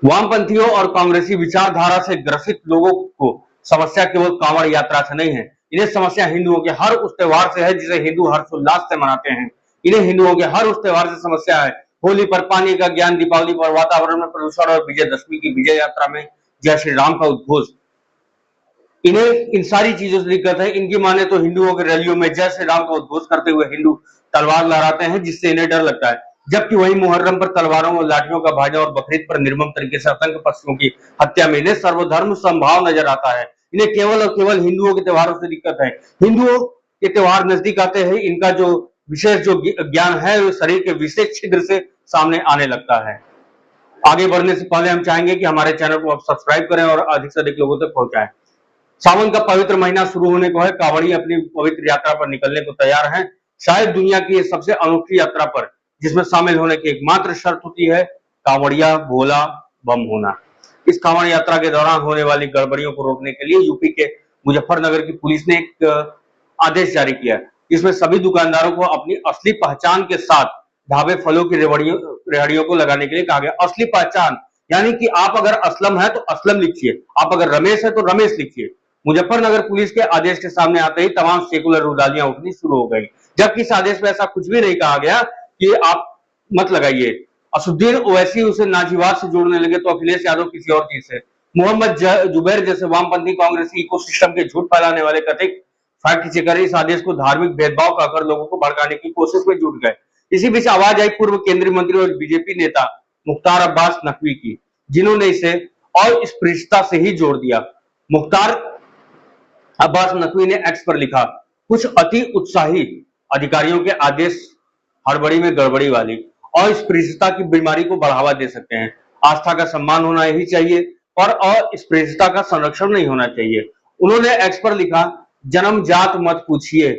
वामपंथियों और कांग्रेसी विचारधारा से ग्रसित लोगों को समस्या केवल कांवड़ यात्रा से नहीं है, इन्हें समस्या हिंदुओं के हर उस त्योहार से है जिसे हिंदू हर्षोल्लास से मनाते हैं। इन्हें हिंदुओं के हर उस त्योहार से समस्या है। होली पर पानी का ज्ञान, दीपावली पर वातावरण में प्रदूषण और विजयदशमी की विजय यात्रा में जय श्री राम का उद्घोष। इन्हें इन सारी चीजों से दिक्कत है। इनकी माने तो हिंदुओं के रैलियों में जय श्री राम का उद्घोष करते हुए हिंदू तलवार लहराते हैं, जिससे इन्हें डर लगता है, जबकि वही मुहर्रम पर तलवारों और लाठियों का भाजन और बकरीद पर निर्मम तरीके से आतंक पक्षियों की हत्या में इन्हें सर्वधर्म समभाव नजर आता है। इन्हें केवल और केवल हिंदुओं के त्योहारों से दिक्कत है। हिंदुओं के त्योहार नजदीक आते हैं, इनका जो विशेष जो ज्ञान है वो शरीर के विशेष छिद्र से सामने आने लगता है। आगे बढ़ने से पहले हम चाहेंगे कि हमारे चैनल को आप सब्सक्राइब करें और अधिक से अधिक लोगों तक पहुंचाएं। सावन का पवित्र महीना शुरू होने को है। कांवड़ी अपनी पवित्र यात्रा पर निकलने को तैयार हैं। शायद दुनिया की सबसे अनोखी यात्रा पर, जिसमें शामिल होने की एकमात्र शर्त होती है कांवड़िया भोला बम होना। इस कांवड़ यात्रा के दौरान होने वाली गड़बड़ियों को रोकने के लिए यूपी के मुजफ्फरनगर की पुलिस ने एक आदेश जारी किया। इसमें सभी दुकानदारों को अपनी असली पहचान के साथ ढाबे फलों की रेहड़ियों को लगाने के लिए कहा गया। असली पहचान यानी कि आप अगर असलम है तो असलम लिखिए, आप अगर रमेश है तो रमेश लिखिए। मुजफ्फरनगर पुलिस के आदेश के सामने आते ही तमाम सेकुलर उदालियां उठनी शुरू हो गई, जबकि इस आदेश में ऐसा कुछ भी नहीं कहा गया कि आप मत लगाइए। असुद्दीन ओवैसी उसे नाजीवाद से जोड़ने लगे तो अखिलेश यादव किसी और चीज से। मोहम्मद जुबैर जैसे वामपंथी कांग्रेसी इकोसिस्टम के झूठ फैलाने वाले कथित फैक्ट चेकर इस आदेश को धार्मिक भेदभाव कहकर लोगों को भड़काने की कोशिश में जुट गए। इसी बीच आवाज आई पूर्व केंद्रीय मंत्री और बीजेपी नेता मुख्तार अब्बास नकवी की, जिन्होंने इसे अस्पृश्यता से ही जोड़ दिया। मुख्तार अब्बास नकवी ने एक्स पर लिखा, कुछ अति उत्साही अधिकारियों के आदेश हड़बड़ी में गड़बड़ी वाली अस्पृश्यता की बीमारी को बढ़ावा दे सकते हैं। आस्था का सम्मान होना ही चाहिए और अस्पृश्यता का संरक्षण नहीं होना चाहिए। उन्होंने एक्स पर लिखा, जन्म जात मत पूछिए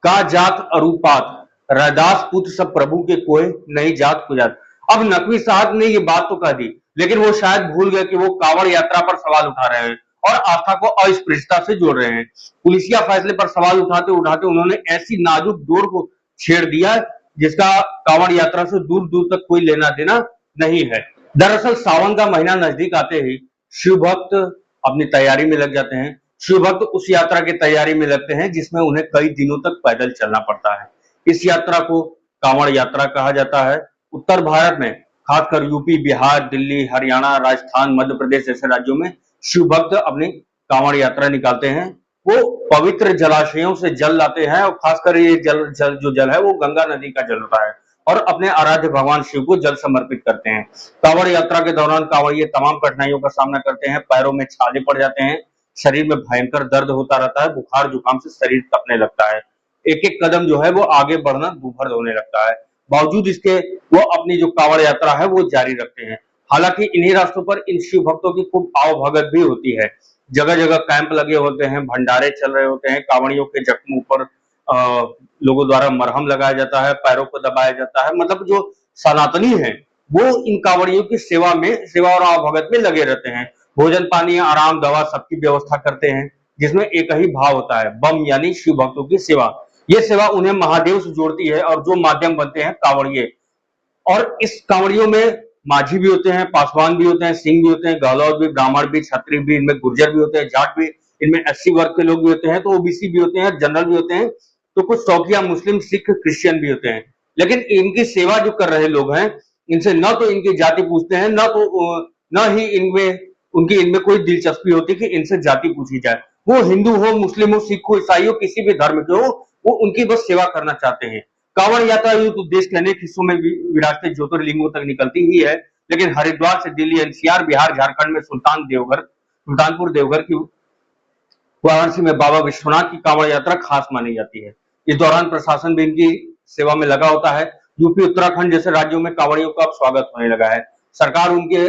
का जात अरूपात, रैदास पुत्र सब प्रभु के कोय नई जात को जात। अब नकवी साहब ने ये बात तो कह दी, लेकिन वो शायद भूल गए कि वो कांवड़ यात्रा पर सवाल उठा रहे हैं और आस्था को अस्पृश्यता से जोड़ रहे हैं। पुलिसिया फैसले पर सवाल उठाते उठाते उन्होंने ऐसी नाजुक डोर को छेड़ दिया जिसका कांवड़ यात्रा से दूर दूर तक कोई लेना देना नहीं है। दरअसल सावन का महीना नजदीक आते ही शिव भक्त अपनी तैयारी में लग जाते हैं। शिव भक्त उस यात्रा की तैयारी में लगते हैं जिसमें उन्हें कई दिनों तक पैदल चलना पड़ता है। इस यात्रा को कांवड़ यात्रा कहा जाता है। उत्तर भारत में खासकर यूपी, बिहार, दिल्ली, हरियाणा, राजस्थान, मध्य प्रदेश जैसे राज्यों में शिव भक्त अपनी कांवड़ यात्रा निकालते हैं। वो पवित्र जलाशयों से जल लाते हैं और खासकर ये जो जल है वो गंगा नदी का जल होता है और अपने आराध्य भगवान शिव को जल समर्पित करते हैं। कांवड़ यात्रा के दौरान कांवड़िये तमाम कठिनाइयों का सामना करते हैं। पैरों में छाले पड़ जाते हैं, शरीर में भयंकर दर्द होता रहता है, बुखार जुकाम से शरीर कपने लगता है, एक एक कदम जो है वो आगे बढ़ना दूभर होने लगता है। बावजूद इसके वो अपनी जो कांवड़ यात्रा है वो जारी रखते हैं। हालांकि इन्हीं रास्तों पर इन शिव भक्तों की खूब आवभगत भी होती है। जगह जगह कैंप लगे होते हैं, भंडारे चल रहे होते हैं, कांवड़ियों के जख्मों पर लोगों द्वारा मरहम लगाया जाता है, पैरों को दबाया जाता है। मतलब जो सनातनी है वो इन कांवड़ियों की सेवा और आवभगत में लगे रहते हैं। भोजन पानी आराम दवा सबकी व्यवस्था करते हैं, जिसमें एक ही भाव होता है, बम यानी शिव भक्तों की सेवा। ये सेवा उन्हें महादेव से जोड़ती है और जो माध्यम बनते हैं कांवड़िये। और इस कांवड़ियों में माझी भी होते हैं, पासवान भी होते हैं, सिंह भी होते हैं, गहलोत भी, ब्राह्मण भी, क्षत्रिय भी, इनमें गुर्जर भी होते हैं, जाट भी, इनमें एससी वर्ग के लोग भी होते हैं, तो ओबीसी भी होते हैं, जनरल भी होते हैं, तो कुछ शौकिया मुस्लिम, सिख, क्रिश्चियन भी होते हैं। लेकिन इनकी सेवा जो कर रहे लोग हैं, इनसे न तो इनकी जाति पूछते हैं, न ही इनमें कोई दिलचस्पी होती कि इनसे जाति पूछी जाए। वो हिंदू हो, मुस्लिम हो, सिख हो, ईसाई हो, किसी भी धर्म के हो, वो उनकी बस सेवा करना चाहते हैं। कांवड़ यात्रा तो देश के अनेक हिस्सों में विरासत ज्योतिर्लिंगों तक निकलती ही है, लेकिन हरिद्वार से दिल्ली, एनसीआर, बिहार, झारखंड में सुल्तानपुर देवघर की, वाराणसी में बाबा विश्वनाथ की कांवड़ यात्रा खास मानी जाती है। इस दौरान प्रशासन भी इनकी सेवा में लगा होता है। यूपी, उत्तराखंड जैसे राज्यों में कांवड़ियों का अब स्वागत होने लगा है। सरकार उनके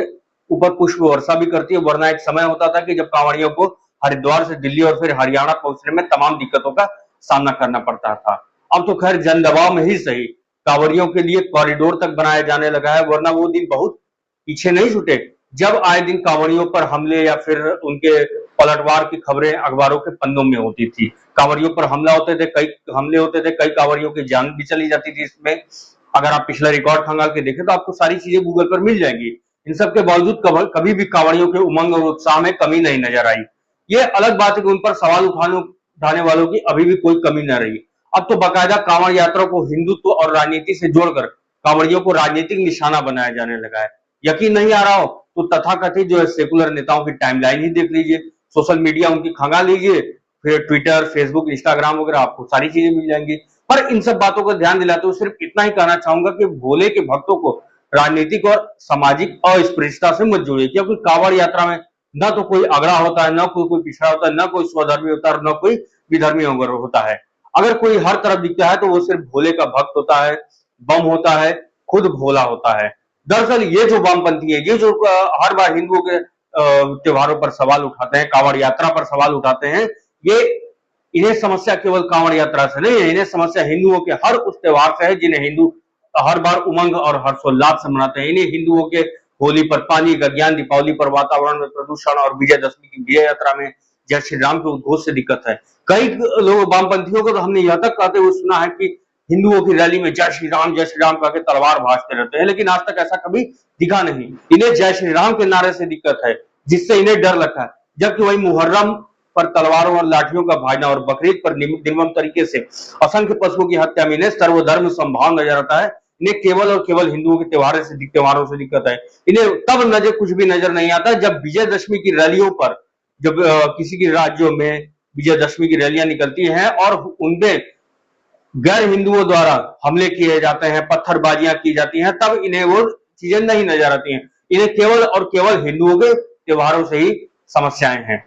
ऊपर पुष्प वर्षा भी करती है, वरना एक समय होता था कि जब कांवड़ियों को हरिद्वार से दिल्ली और फिर हरियाणा पहुंचने में तमाम दिक्कतों का सामना करना पड़ता था। अब तो खैर जन दबाव में ही सही कांवड़ियों के लिए कॉरिडोर तक बनाया जाने लगा है, वरना वो दिन बहुत पीछे नहीं छूटे जब आए दिन कांवड़ियों पर हमले या फिर उनके पलटवार की खबरें अखबारों के पन्नों में होती थी। कांवड़ियों पर हमले होते थे, कई कांवड़ियों की जान भी चली जाती थी इसमें। अगर आप पिछला रिकॉर्ड खंगाल के देखें तो आपको सारी चीजें गूगल पर मिल जाएंगी। इन सब के बावजूद कभी भी कांवड़ियों के उमंग और उत्साह में कमी नहीं नजर आई। ये अलग बात है कि उन पर सवाल उठाने वालों की अभी भी कोई कमी न रही। अब तो बाकायदा कांवड़ यात्रा को हिंदुत्व और राजनीति से जोड़कर कांवड़ियों को राजनीतिक निशाना बनाया जाने लगा है। यकीन नहीं आ रहा हो तो तथाकथित जो है सेकुलर नेताओं की टाइमलाइन ही देख लीजिए, सोशल मीडिया उनकी खंगाल लीजिए, फिर ट्विटर, फेसबुक, इंस्टाग्राम वगैरह आपको सारी चीजें मिल जाएंगी। पर इन सब बातों को ध्यान दिलाते हुए सिर्फ इतना ही कहना चाहूंगा कि भोले के भक्तों को राजनीतिक और सामाजिक अस्पृश्यता से मत जोड़िए, क्योंकि कांवड़ यात्रा में न तो कोई अगड़ा होता है, न कोई पिछड़ा होता है, न कोई स्वधर्मी होता है, न कोई विधर्मी होता है। अगर कोई हर तरफ दिखता है तो वो सिर्फ भोले का भक्त होता है, बम होता है, खुद भोला होता है। दरअसल ये जो वामपंथी है, ये जो हर बार हिंदुओं के त्योहारों पर सवाल उठाते हैं, कांवड़ यात्रा पर सवाल उठाते हैं, ये इन्हें समस्या केवल कांवड़ यात्रा से नहीं है, इन्हें समस्या हिंदुओं के हर उस त्योहार से है जिन्हें हिंदू हर बार उमंग और हर्षोल्लास से मनाते हैं। इन्हें हिंदुओं के होली पर पानी का ज्ञान, दीपावली पर वातावरण में प्रदूषण और विजयदशमी की विजय यात्रा में जय श्री राम के उद्घोष से दिक्कत है। कई लोग वामपंथियों को तो हमने यह तक कहते हुए सुना है कि हिंदुओं की रैली में जय श्री राम कहकर तलवार भाजते रहते हैं, लेकिन आज तक ऐसा कभी दिखा नहीं। इन्हें जय श्री राम के नारे से दिक्कत है, जिससे इन्हें डर लगता है। जबकि वही मुहर्रम पर तलवारों और लाठियों का भाजना और बकरीद पर निर्मम तरीके से असंख्य पशुओं की हत्या में इन्हें सर्वधर्म संभाव नजर आता है। इन्हें केवल और केवल हिंदुओं के त्योहारों से दिक्कत है। इन्हें तब नजर कुछ भी नजर नहीं आता जब विजयदशमी की रैलियों पर, जब किसी की राज्यों में विजयदशमी की रैलियां निकलती हैं और उनमें गैर हिंदुओं द्वारा हमले किए जाते हैं, पत्थरबाजियां की जाती हैं, तब इन्हें वो चीजें नहीं नजर आती हैं। इन्हें केवल और केवल हिंदुओं के त्योहारों से ही समस्याएं हैं।